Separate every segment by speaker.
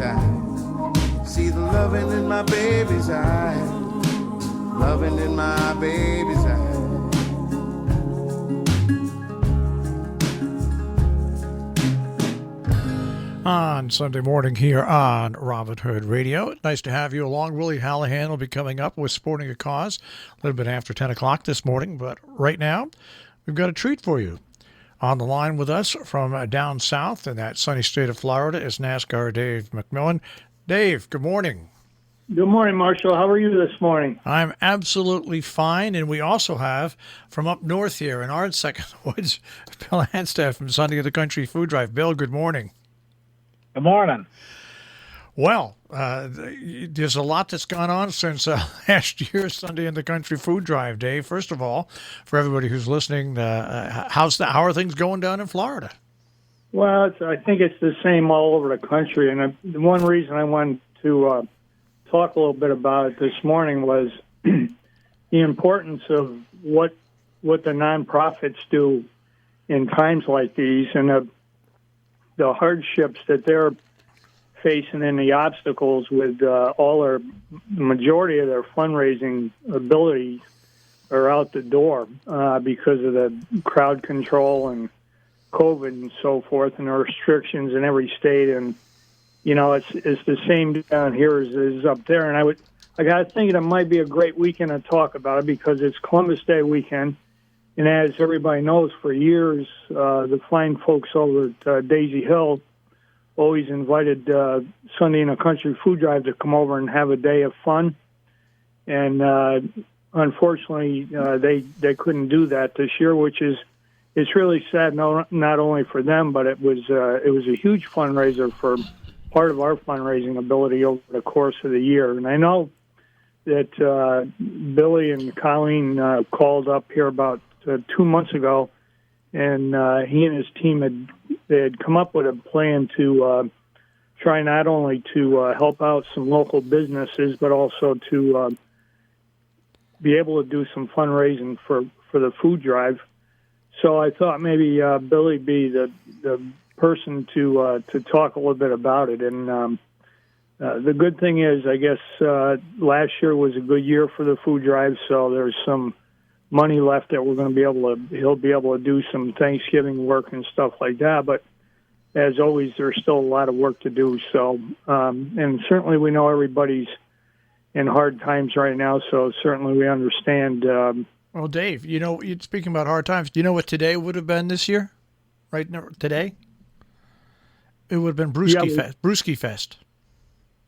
Speaker 1: eyes. See the loving in my baby's eyes. Loving in my baby's eyes.
Speaker 2: On Sunday morning here on Robin Hood Radio. Nice to have you along. Willie Hallahan will be coming up with Sporting a Cause a little bit after 10 o'clock this morning. But right now, we've got a treat for you. On the line with us from down south in that sunny state of Florida is NASCAR Dave McMillan. Dave, good morning.
Speaker 3: Good morning, Marshall. How are you this morning?
Speaker 2: I'm absolutely fine. And we also have from up north here in our neck of the woods, Bill Anstett from Sunday of the Country Food Drive. Bill, good morning.
Speaker 4: Good morning.
Speaker 2: Well, there's a lot that's gone on since last year's Sunday in the Country Food Drive, Dave. First of all, for everybody who's listening, how are things going down in Florida?
Speaker 3: Well, I think it's the same all over the country. And the one reason I wanted to talk a little bit about it this morning was the importance of what the nonprofits do in times like these, and the hardships that they're facing and the obstacles with the majority of their fundraising abilities are out the door because of the crowd control and COVID and so forth, and the restrictions in every state. And you know, it's the same down here as up there. And I got to think it might be a great weekend to talk about it because it's Columbus Day weekend. And as everybody knows, for years, the fine folks over at Daisy Hill always invited Sunday in a Country Food Drive to come over and have a day of fun. And unfortunately, they couldn't do that this year, which is it's really sad. Not only for them, but it was a huge fundraiser for part of our fundraising ability over the course of the year. And I know that Billy and Colleen called up here about 2 months ago, and he and his team had come up with a plan to try not only to help out some local businesses, but also to be able to do some fundraising for the food drive. So I thought maybe Billy be the person to talk a little bit about it. And the good thing is, I guess last year was a good year for the food drive, so there's some money left that he'll be able to do some Thanksgiving work and stuff like that. But as always, there's still a lot of work to do. So, and certainly we know everybody's in hard times right now. So certainly we understand.
Speaker 2: Well, Dave, you know, you're speaking about hard times. Do you know what today would have been this year? Right now, today? It would have been Brewski Fest.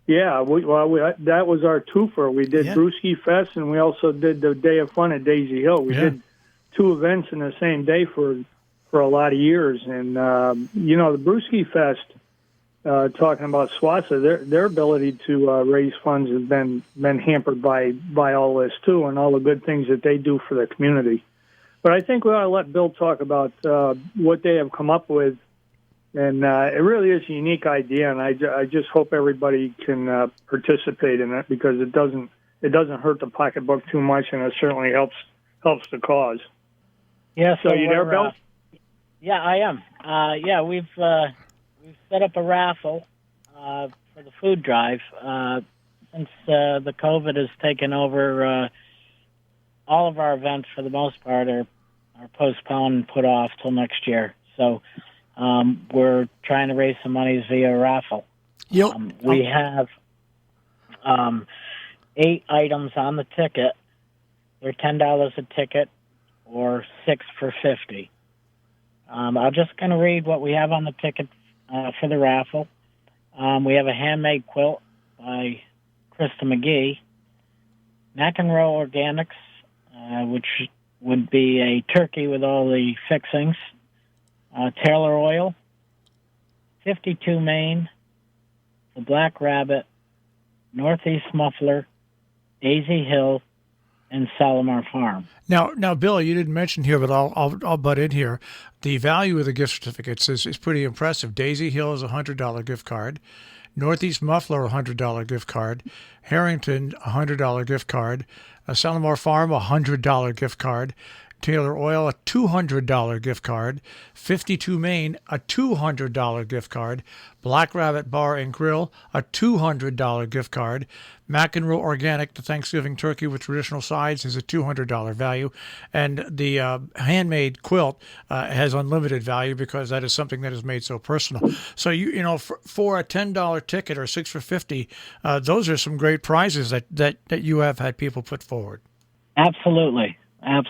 Speaker 3: Yeah, that was our twofer. We did Brewski Fest, and we also did the Day of Fun at Daisy Hill. We did two events in the same day for a lot of years. And, you know, the Brewski Fest, talking about SWASA, their ability to raise funds has been hampered by all this, too, and all the good things that they do for the community. But I think we ought to let Bill talk about what they have come up with. And it really is a unique idea, and I just hope everybody can participate in it because it doesn't hurt the pocketbook too much, and it certainly helps the cause.
Speaker 4: Yeah.
Speaker 3: So you there, Bill?
Speaker 4: Yeah, I am. We've set up a raffle for the food drive since the COVID has taken over. All of our events, for the most part, are postponed and put off till next year. So. We're trying to raise some money via raffle. We have 8 items on the ticket. They're $10 a ticket, or 6 for $50. I'll just kind of read what we have on the ticket for the raffle. We have a handmade quilt by Krista McGee, McEnroe Organics, which would be a turkey with all the fixings. Taylor Oil, 52 Maine, the Black Rabbit, Northeast Muffler, Daisy Hill, and Salomar Farm.
Speaker 2: Now, Bill, you didn't mention here, but I'll butt in here. The value of the gift certificates is pretty impressive. Daisy Hill is a $100 gift card. Northeast Muffler, a $100 gift card. Harrington, a $100 gift card. Salomar Farm, a $100 gift card. Taylor Oil, a $200 gift card. 52 Main, a $200 gift card. Black Rabbit Bar and Grill, a $200 gift card. McEnroe Organic, the Thanksgiving turkey with traditional sides, is a $200 value. And the handmade quilt has unlimited value because that is something that is made so personal. So, for a $10 ticket or 6 for $50, those are some great prizes that you have had people put forward.
Speaker 4: Absolutely. And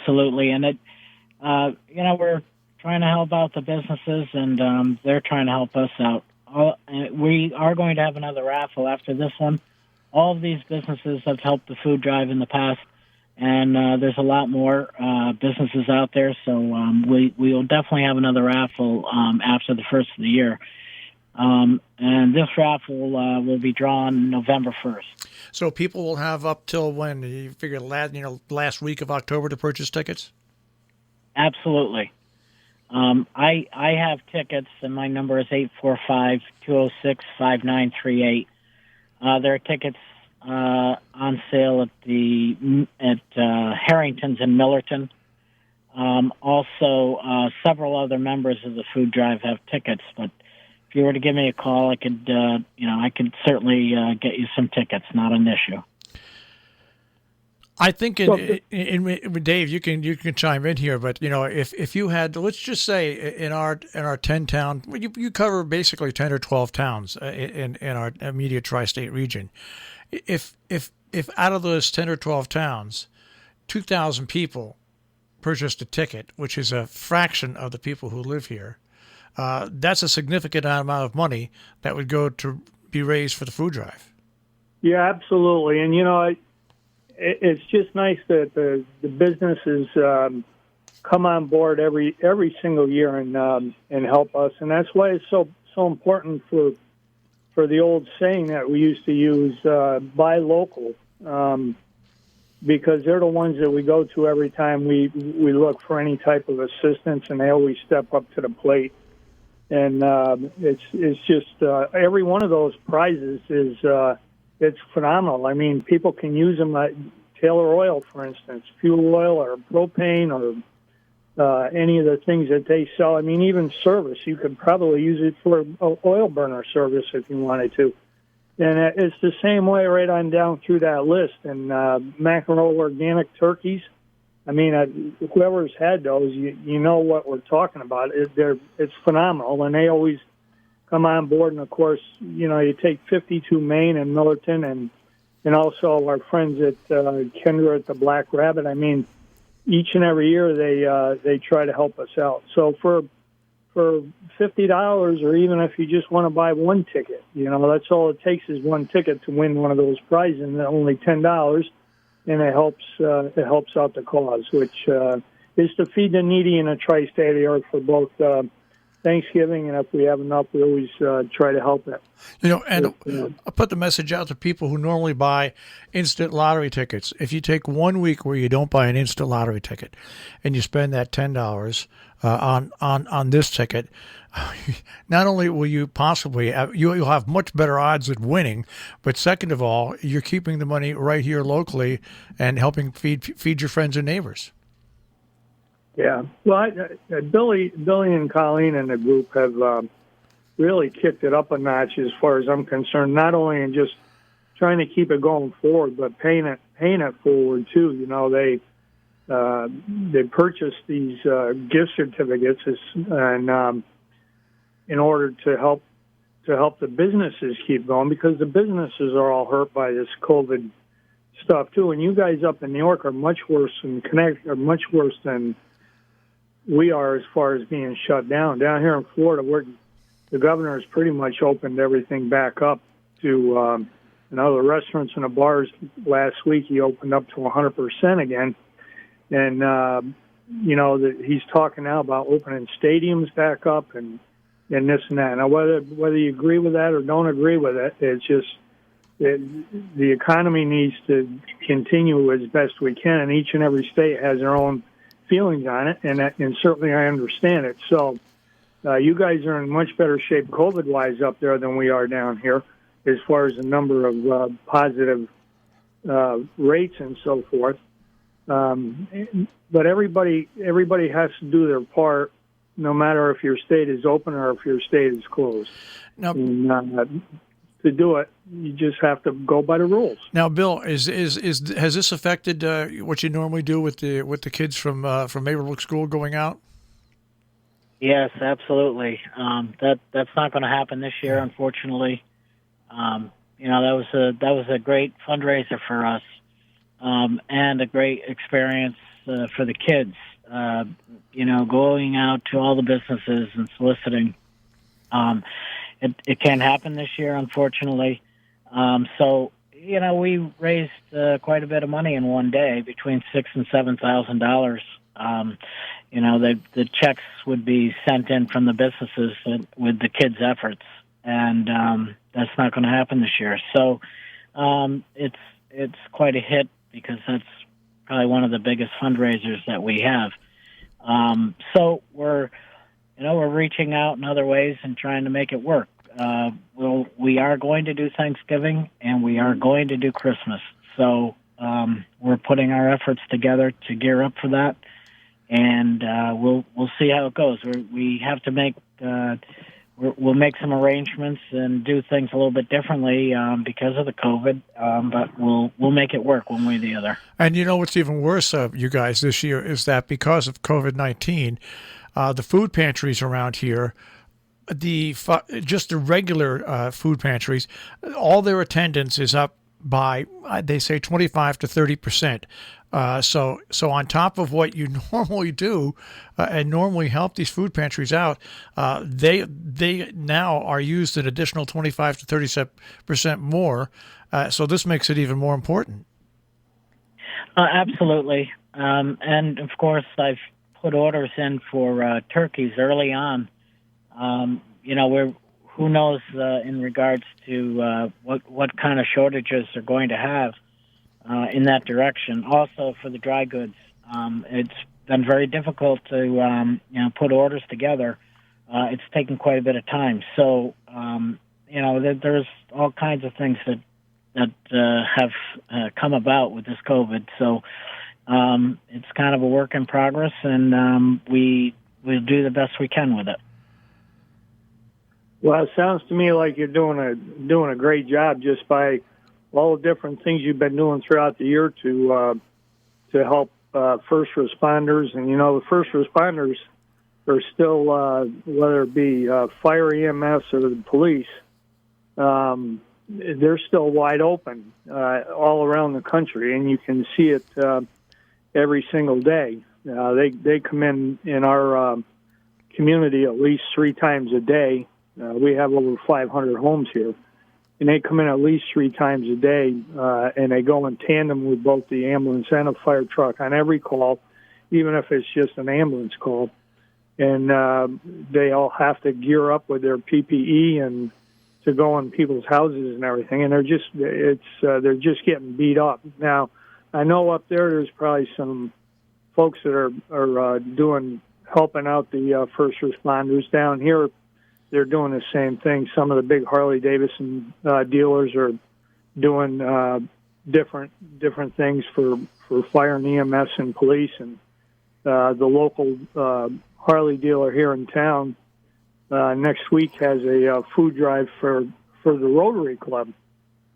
Speaker 4: we're trying to help out the businesses, and they're trying to help us out. We are going to have another raffle after this one. All of these businesses have helped the food drive in the past, and there's a lot more businesses out there, so we will definitely have another raffle after the first of the year. And this raffle will be drawn November 1st.
Speaker 2: So people will have up till when? You figure last week of October to purchase tickets?
Speaker 4: Absolutely. I have tickets, and my number is 845-206-5938. There are tickets on sale at Harrington's in Millerton. Also, several other members of the food drive have tickets, but if you were to give me a call, I could certainly get you some tickets. Not an issue.
Speaker 2: I think, Dave, you can chime in here, but if you had, let's just say in our 10 town, you cover basically 10 or 12 towns in our immediate tri-state region. If out of those 10 or 12 towns, 2,000 people purchased a ticket, which is a fraction of the people who live here, that's a significant amount of money that would go to be raised for the food drive.
Speaker 3: Yeah, absolutely. And, it's just nice that the businesses come on board every single year and help us. And that's why it's so important for the old saying that we used to use, buy local, because they're the ones that we go to every time we look for any type of assistance, and they always step up to the plate. And it's just every one of those prizes is it's phenomenal. I mean, people can use them like Taylor Oil, for instance, fuel oil or propane or any of the things that they sell. I mean, even service. You could probably use it for oil burner service if you wanted to. And it's the same way right on down through that list. And McEnroe Organic turkeys, I mean, whoever's had those, you know what we're talking about. It's phenomenal, and they always come on board. And, of course, you take 52 Main and Millerton and also our friends at Kendra at the Black Rabbit. I mean, each and every year they try to help us out. So for $50, or even if you just want to buy one ticket, that's all it takes is one ticket to win one of those prizes, and only $10, and it helps out the cause, which is to feed the needy in a tri-state area for both Thanksgiving, and if we have enough, we always try to help it.
Speaker 2: And I'll put the message out to people who normally buy instant lottery tickets. If you take 1 week where you don't buy an instant lottery ticket, and you spend that $10 on this ticket, not only will you possibly you'll have much better odds at winning, but second of all, you're keeping the money right here locally and helping feed your friends and neighbors.
Speaker 3: Yeah, well, Billy and Colleen and the group have really kicked it up a notch as far as I'm concerned. Not only in just trying to keep it going forward, but paying it forward too. They purchased these gift certificates and in order to help the businesses keep going, because the businesses are all hurt by this COVID stuff too. And you guys up in New York are much worse than we are as far as being shut down. Down here in Florida, the governor has pretty much opened everything back up to, the restaurants and the bars last week, he opened up to 100% again. And, he's talking now about opening stadiums back up and this and that. Now, whether you agree with that or don't agree with it, it's just the economy needs to continue as best we can, and each and every state has their own feelings on it, and certainly I understand it. So you guys are in much better shape COVID-wise up there than we are down here as far as the number of positive rates and so forth. But everybody has to do their part, no matter if your state is open or if your state is closed.
Speaker 2: Now,
Speaker 3: And, to do it, you just have to go by the rules.
Speaker 2: now, Bill, has this affected what you normally do with the kids from Maplebrook School going out?
Speaker 4: Yes, absolutely. That's not going to happen this year, unfortunately. That was a great fundraiser for us, and a great experience for the kids. Going out to all the businesses and soliciting. It can't happen this year, unfortunately. We raised quite a bit of money in one day, between $6,000 and $7,000. The checks would be sent in from the businesses with the kids' efforts, and that's not going to happen this year. So it's quite a hit, because that's probably one of the biggest fundraisers that we have. So we're reaching out in other ways and trying to make it work. We are going to do Thanksgiving, and we are going to do Christmas. So we're putting our efforts together to gear up for that, and we'll see how it goes. We have to make we'll make some arrangements and do things a little bit differently because of the COVID, but we'll make it work one way or the other. And
Speaker 2: what's even worse, you guys, this year is that because of COVID-19, the food pantries around here, just the regular food pantries, all their attendance is up by, they say, 25 to 30%. So on top of what you normally do and normally help these food pantries out, they now are used an additional 25 to 30% more. So this makes it even more important.
Speaker 4: Absolutely. And of course, I've put orders in for turkeys early on. Who knows in regards to what kind of shortages they're going to have in that direction. Also, for the dry goods, it's been very difficult to put orders together. It's taken quite a bit of time. So there's all kinds of things that have come about with this COVID. So it's kind of a work in progress, and we'll do the best we can with it.
Speaker 3: Well, it sounds to me like you're doing a great job just by all the different things you've been doing throughout the year to help first responders. And the first responders are still, whether it be fire, EMS, or the police, they're still wide open all around the country, and you can see it every single day. They come in our community at least 3 times a day. We have over 500 homes here, and they come in at least 3 times a day, and they go in tandem with both the ambulance and a fire truck on every call, even if it's just an ambulance call. And they all have to gear up with their PPE and to go in people's houses and everything, and they're just getting beat up. Now, I know up there's probably some folks that are helping out the first responders. Down here, they're doing the same thing. Some of the big Harley-Davidson dealers are doing different things for fire and EMS and police. And the local Harley dealer here in town next week has a food drive for the Rotary Club.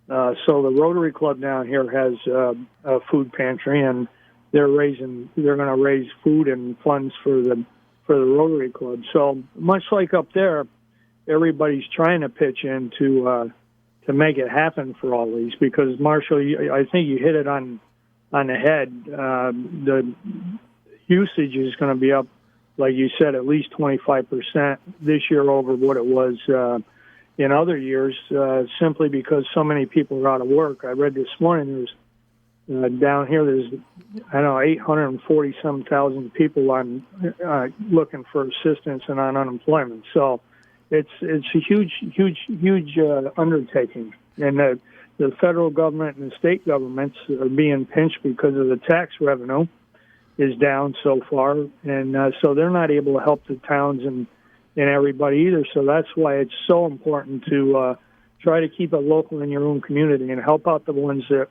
Speaker 3: So the Rotary Club down here has a food pantry, and they're going to raise food and funds for the Rotary Club. So much like up there, everybody's trying to pitch in to make it happen for all these, because Marshall, I think you hit it on the head. The usage is going to be up, like you said, at least 25% this year over what it was in other years, simply because so many people are out of work. I read this morning down here there's 840-some thousand people on looking for assistance and on unemployment. So it's a huge undertaking, and the federal government and the state governments are being pinched because of the tax revenue is down so far, and so they're not able to help the towns and everybody either. So that's why it's so important to try to keep it local in your own community and help out the ones that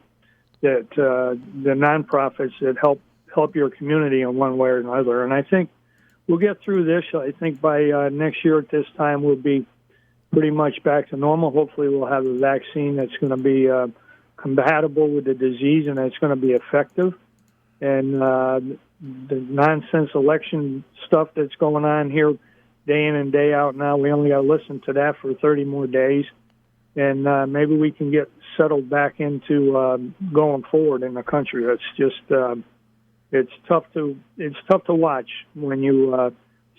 Speaker 3: that the nonprofits that help your community in one way or another. And I think we'll get through this. I think by next year at this time we'll be pretty much back to normal. Hopefully we'll have a vaccine that's going to be compatible with the disease and that's going to be effective. And the nonsense election stuff that's going on here day in and day out now, we only got to listen to that for 30 more days. And maybe we can get settled back into going forward in the country. It's just it's tough to watch when you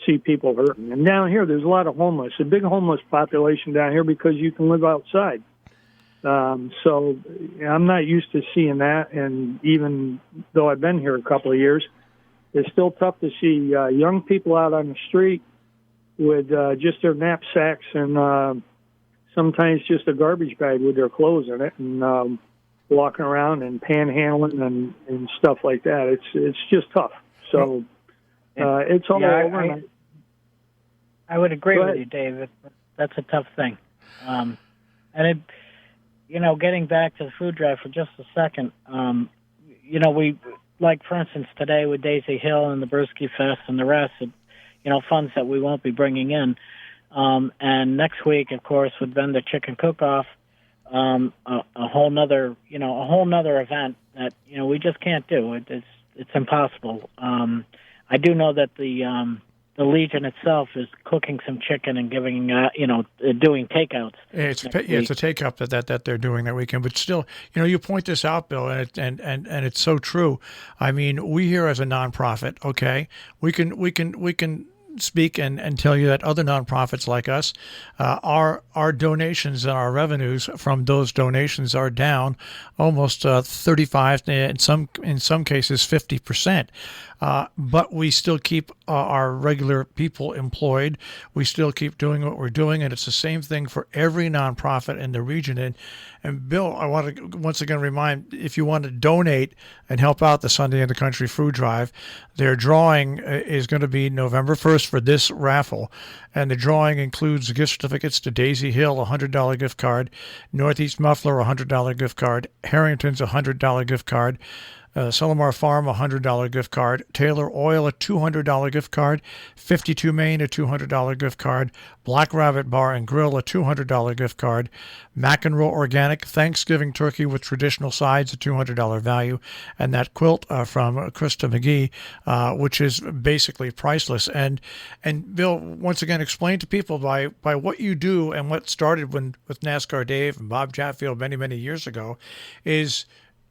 Speaker 3: see people hurting. And down here, there's a lot of homeless, a big homeless population down here because you can live outside. So I'm not used to seeing that. And even though I've been here a couple of years, it's still tough to see young people out on the street with just their knapsacks and sometimes just a garbage bag with their clothes in it, and walking around and panhandling and stuff like that. It's just tough. So it's all over.
Speaker 4: I would agree with you, David. That's a tough thing. And it, getting back to the food drive for just a second, we, like for instance today with Daisy Hill and the Brewski Fest and the rest, funds that we won't be bringing in. And next week, of course, would been the chicken cook-off, a whole nother event that we just can't do. It's impossible. I do know that the Legion itself is cooking some chicken and giving doing takeouts.
Speaker 2: It's a takeout that they're doing that weekend. But still, you point this out, Bill, and it's so true. I mean, we here as a nonprofit, okay, we can speak and tell you that other nonprofits like us, our donations and our revenues from those donations are down almost 35, in some cases 50%. But we still keep our regular people employed. We still keep doing what we're doing, and it's the same thing for every nonprofit in the region. And Bill, I want to once again remind, if you want to donate and help out the Sunday in the Country Food Drive, their drawing is going to be November 1st for this raffle. And the drawing includes gift certificates to Daisy Hill, a $100 gift card, Northeast Muffler, a $100 gift card, Harrington's, a $100 gift card, Sullamar Farm, a $100 gift card, Taylor Oil, a $200 gift card, 52 Main, a $200 gift card, Black Rabbit Bar and Grill, a $200 gift card, McEnroe Organic Thanksgiving Turkey with traditional sides, a $200 value, and that quilt from Krista McGee, which is basically priceless. And Bill, once again, explain to people by what you do and what started with NASCAR Dave and Bob Chatfield many years ago is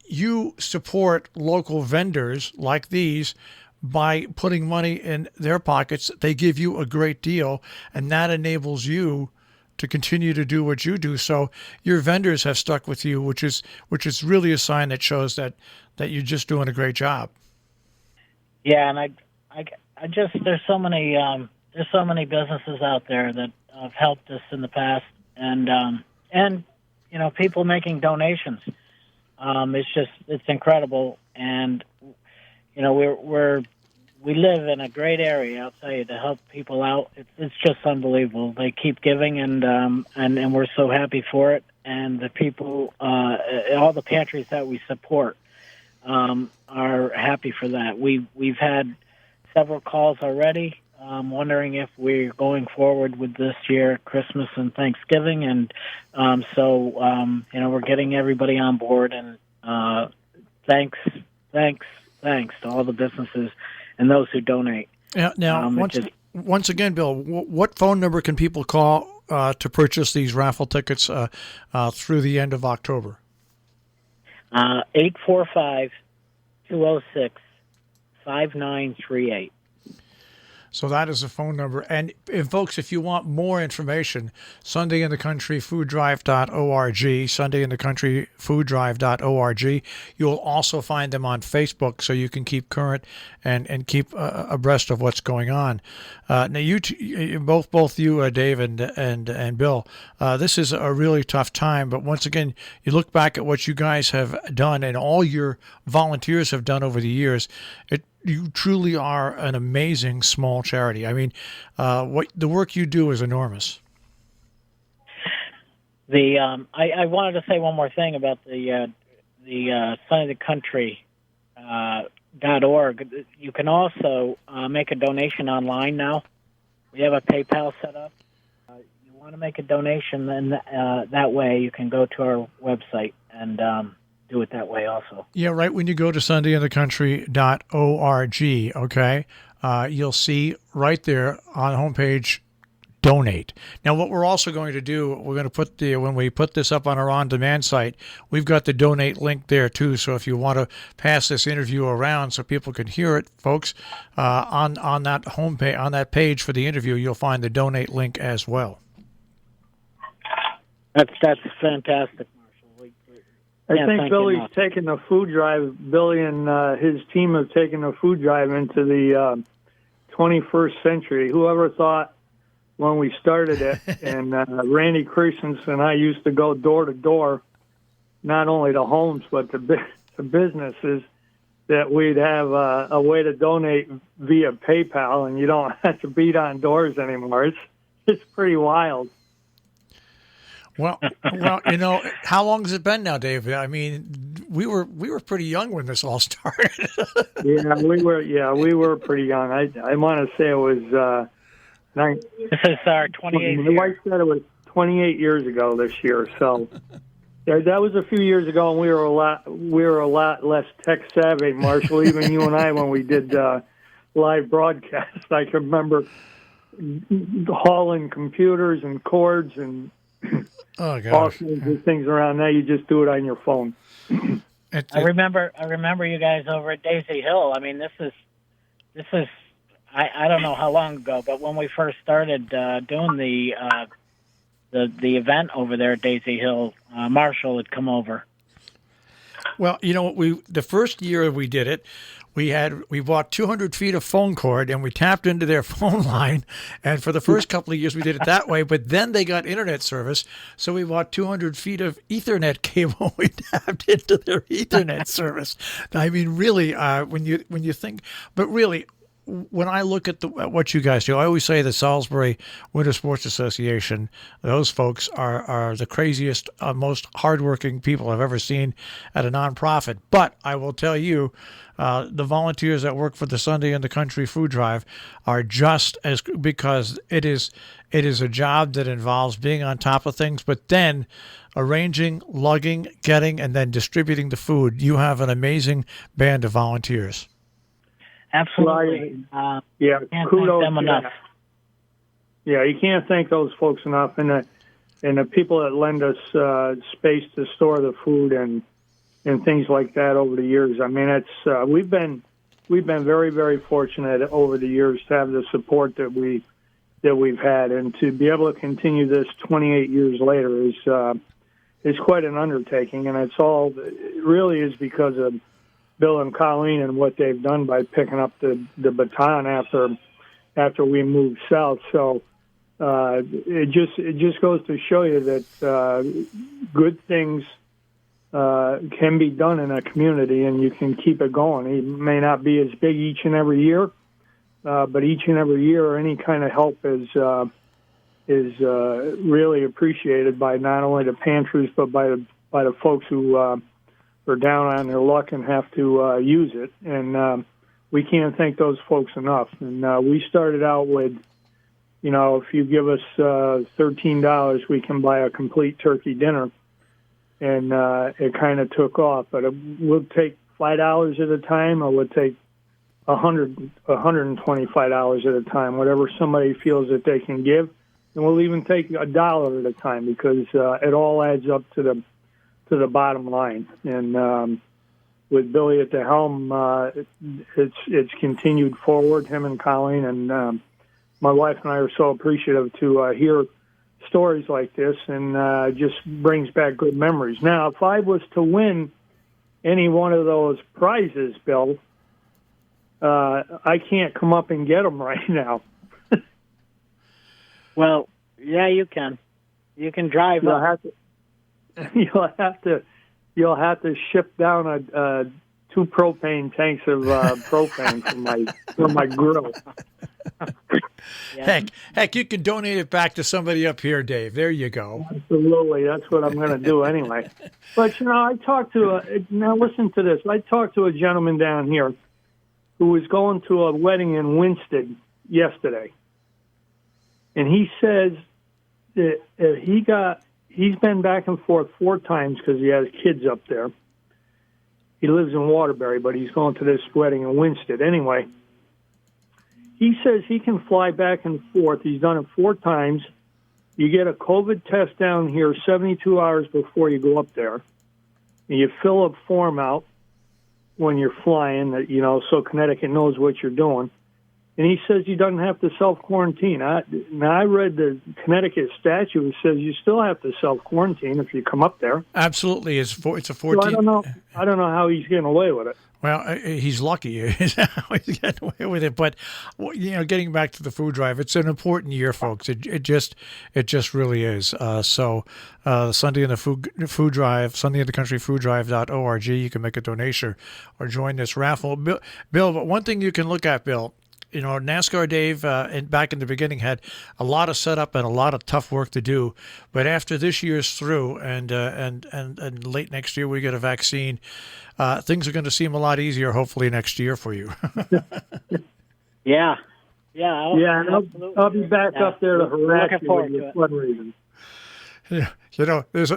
Speaker 2: you support local vendors like these by putting money in their pockets. They give you a great deal, and that enables you to continue to do what you do. So your vendors have stuck with you, which is really a sign that shows that you're just doing a great job.
Speaker 4: Yeah, and I just there's so many businesses out there that have helped us in the past, and people making donations. It's incredible, and we live in a great area, I'll tell you, to help people out. It's just unbelievable. They keep giving, and we're so happy for it. And the people, all the pantries that we support, are happy for that. We've had several calls already, wondering if we're going forward with this year, Christmas and Thanksgiving, and so we're getting everybody on board. And thanks to all the businesses and those who donate.
Speaker 2: Yeah. Now, once again, Bill, what phone number can people call to purchase these raffle tickets through the end of October?
Speaker 4: 845-206-5938.
Speaker 2: So that is the phone number. And folks, if you want more information, SundayInTheCountryFoodDrive.org, SundayInTheCountryFoodDrive.org. You'll also find them on Facebook, so you can keep current and keep abreast of what's going on. Now, both you, Dave and Bill, this is a really tough time. But once again, you look back at what you guys have done and all your volunteers have done over the years. You truly are an amazing small charity. I mean, what the work you do is enormous.
Speaker 4: I wanted to say one more thing about the the .org. You can also make a donation online now. We have a PayPal set up. You want to make a donation, then that way you can go to our website and do it that way also.
Speaker 2: Yeah, right when you go to sundayinthecountry.org, okay, you'll see right there on the homepage, donate. Now, what we're also going to do, we're going to put when we put this up on our on-demand site, we've got the donate link there too. So if you want to pass this interview around so people can hear it, folks, on that homepage, on that page for the interview, you'll find the donate link as well.
Speaker 4: That's fantastic, Marshall.
Speaker 3: I think Billy's taking the food drive. Billy and his team have taken the food drive into the 21st century. Whoever thought when we started it, and Randy Christensen and I used to go door to door, not only to homes but to businesses, that we'd have a way to donate via PayPal, and you don't have to beat on doors anymore. It's pretty wild.
Speaker 2: Well, how long has it been now, Dave? I mean, we were pretty young when this all started.
Speaker 3: we were pretty young. I want to say it was.
Speaker 4: This is our 28th.
Speaker 3: My wife said it was 28 years ago this year. So that was a few years ago, and we were a lot less tech savvy, Marshall. Even you and I, when we did live broadcasts, I can remember hauling computers and cords and all kinds of things around. Now you just do it on your phone.
Speaker 4: I remember you guys over at Daisy Hill. I mean, this is I don't know how long ago, but when we first started doing the event over there at Daisy Hill, Marshall had come over.
Speaker 2: Well, you know what? The first year we did it, we bought 200 feet of phone cord and we tapped into their phone line. And for the first couple of years, we did it that way. But then they got internet service, so we bought 200 feet of Ethernet cable. We tapped into their Ethernet service. I mean, really, when you think, but really. When I look at what you guys do, I always say the Salisbury Winter Sports Association, those folks are the craziest, most hardworking people I've ever seen at a nonprofit. But I will tell you, the volunteers that work for the Sunday in the Country Food Drive are just as, because it is a job that involves being on top of things, but then arranging, lugging, getting, and then distributing the food. You have an amazing band of volunteers.
Speaker 4: Absolutely.
Speaker 3: Kudos.
Speaker 4: Thank them enough.
Speaker 3: Yeah, you can't thank those folks enough, and the people that lend us space to store the food and things like that over the years. I mean, it's we've been very, very fortunate over the years to have the support that we've had, and to be able to continue this 28 years later is quite an undertaking, and it really is because of Bill and Colleen and what they've done by picking up the baton after we moved south. So it just goes to show you that good things can be done in a community, and you can keep it going. It may not be as big each and every year, but each and every year, any kind of help is really appreciated by not only the pantries but by the folks who are down on their luck and have to use it. And we can't thank those folks enough. And we started out with, if you give us $13, we can buy a complete turkey dinner. And it kind of took off. But we'll take $5 at a time, or we'll take $125 at a time, whatever somebody feels that they can give. And we'll even take $1 at a time, because it all adds up to the bottom line. And with Billy at the helm, it's continued forward, him and Colleen. And my wife and I are so appreciative to hear stories like this, and just brings back good memories. Now, if I was to win any one of those prizes, Bill, I can't come up and get them right now.
Speaker 4: Well, yeah, you can. You can drive up.
Speaker 3: You'll have to ship down 2 propane tanks of propane for my grill.
Speaker 4: Yeah.
Speaker 2: Heck, you can donate it back to somebody up here, Dave. There you go.
Speaker 3: Absolutely, that's what I'm going to do anyway. But I talked to now. Listen to this. I talked to a gentleman down here who was going to a wedding in Winsted yesterday, and he says that he's been back and forth 4 times because he has kids up there. He lives in Waterbury, but he's going to this wedding in Winsted anyway. He says he can fly back and forth. He's done it 4 times. You get a COVID test down here 72 hours before you go up there. And you fill a form out when you're flying, that so Connecticut knows what you're doing. And he says he doesn't have to self-quarantine. I read the Connecticut statute. It says you still have to self-quarantine if you come up there.
Speaker 2: Absolutely. It's a 14.
Speaker 3: So I don't know how he's getting away with it.
Speaker 2: Well, he's lucky. He's getting away with it. But getting back to the food drive, it's an important year, folks. It just really is. So Sunday in the food drive, Sunday in the Country food-drive.org. You can make a donation or join this raffle. Bill, but one thing you can look at, Bill. NASCAR Dave, back in the beginning, had a lot of setup and a lot of tough work to do. But after this year's through, and late next year we get a vaccine, things are going to seem a lot easier. Hopefully next year for you.
Speaker 4: Yeah.
Speaker 3: I'll be back up there to harass you with your fundraising.
Speaker 2: Yeah,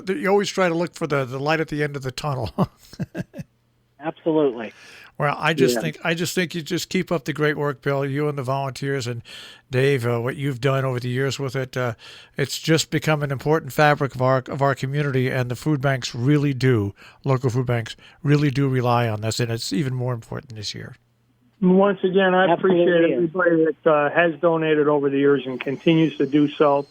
Speaker 2: you always try to look for the light at the end of the tunnel.
Speaker 4: Absolutely.
Speaker 2: Well, I just think you just keep up the great work, Bill. You and the volunteers, and Dave, what you've done over the years with it. It's just become an important fabric of our community, and the food banks local food banks really do rely on this, and it's even more important this year.
Speaker 3: Once again, I
Speaker 4: Absolutely
Speaker 3: appreciate everybody that has donated over the years and continues to do so.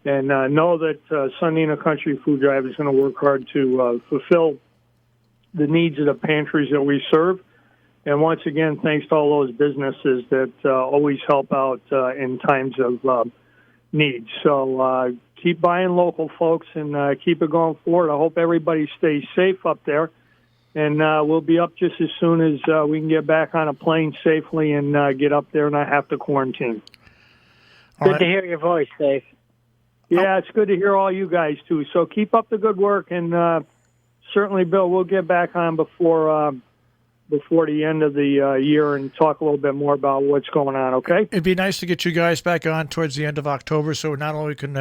Speaker 3: And know that Sunday in the Country Food Drive is going to work hard to fulfill the needs of the pantries that we serve. And once again, thanks to all those businesses that always help out in times of need. So keep buying local, folks, and keep it going forward. I hope everybody stays safe up there. And we'll be up just as soon as we can get back on a plane safely and get up there and not have to quarantine.
Speaker 4: Good to hear your voice, Dave.
Speaker 3: Yeah, it's good to hear all you guys, too. So keep up the good work. And certainly, Bill, we'll get back on before the end of the year and talk a little bit more about what's going on, okay?
Speaker 2: It'd be nice to get you guys back on towards the end of October, so not only can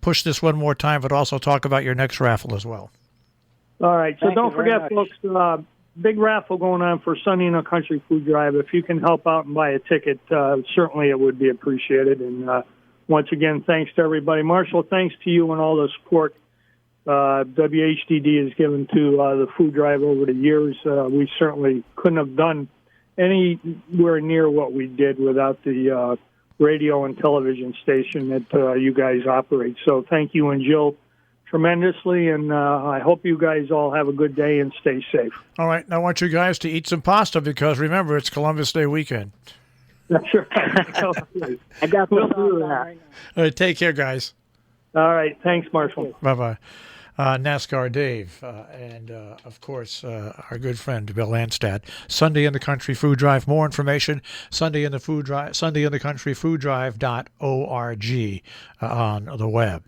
Speaker 2: push this one more time, but also talk about your next raffle as well.
Speaker 3: All right, so
Speaker 4: Thank
Speaker 3: don't
Speaker 4: you very
Speaker 3: forget,
Speaker 4: much.
Speaker 3: folks, big raffle going on for Sunday in the Country Food Drive. If you can help out and buy a ticket, certainly it would be appreciated. And once again, thanks to everybody. Marshall, thanks to you and all the support WHDD has given to the food drive over the years. We certainly couldn't have done anywhere near what we did without the radio and television station that you guys operate. So thank you and Jill tremendously, and I hope you guys all have a good day and stay safe.
Speaker 2: All right, now I want you guys to eat some pasta because remember, it's Columbus Day weekend.
Speaker 3: That's right.
Speaker 4: I got
Speaker 3: We'll
Speaker 4: the
Speaker 3: do that.
Speaker 2: All right, take care, guys.
Speaker 3: All right, thanks, Marshall.
Speaker 2: Bye-bye. NASCAR Dave, and of course our good friend Bill Anstett. Sunday in the Country Food Drive. More information: Sunday in the Country food-drive.org on the web.